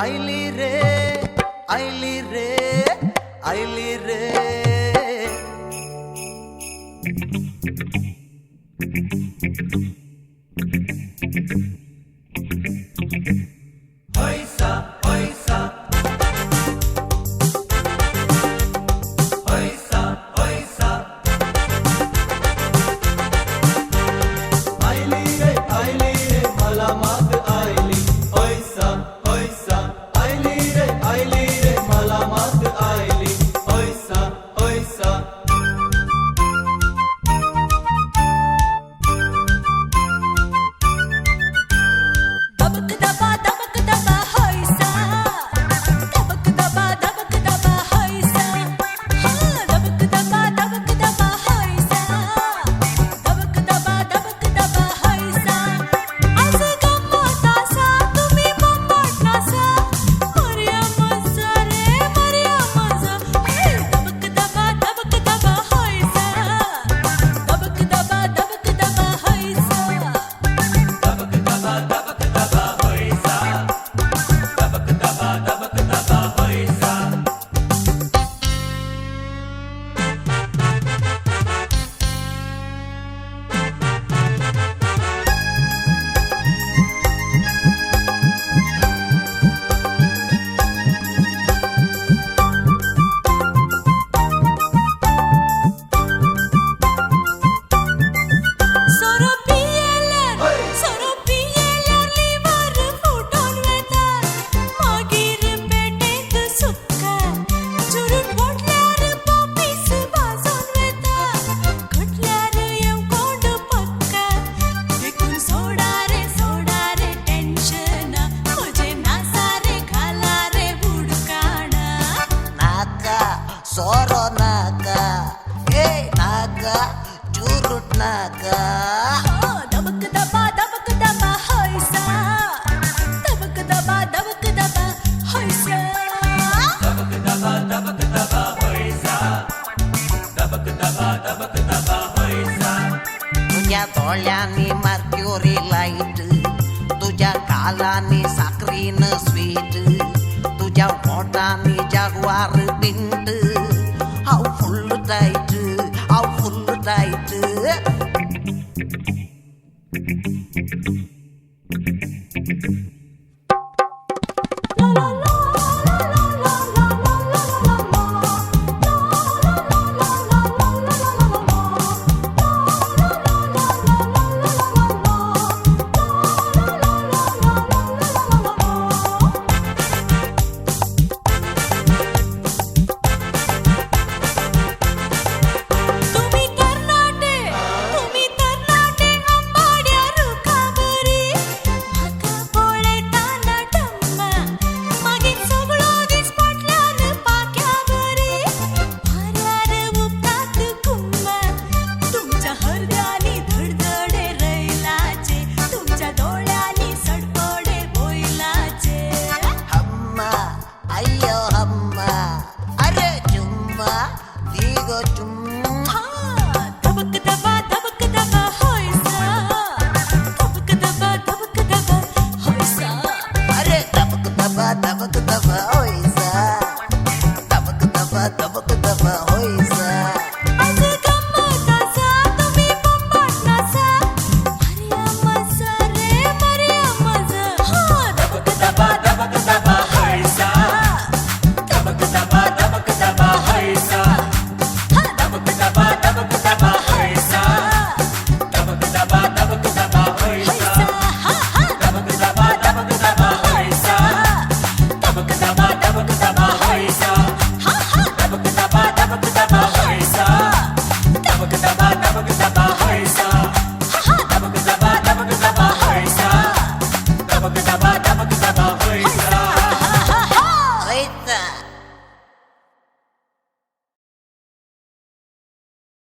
आईली रे आईली रे आईली रे पैसा पैसा पैसा पैसा आईली रे मला माग आईली पैसा पैसा आईली रे मला माग आईली पैसा पैसा Soro naga, naga, jurut naga. Oh, dabak daba, hoisa. Dabak daba, hoisa. Dabak daba, hoisa. Dabak daba, hoisa. तुझ्या डोळ्यांनी मर्क्युरी लाईट, तुझ्या कालानी साखरीन स्वीट, तुझ्या पोटानी जागवार पिंट.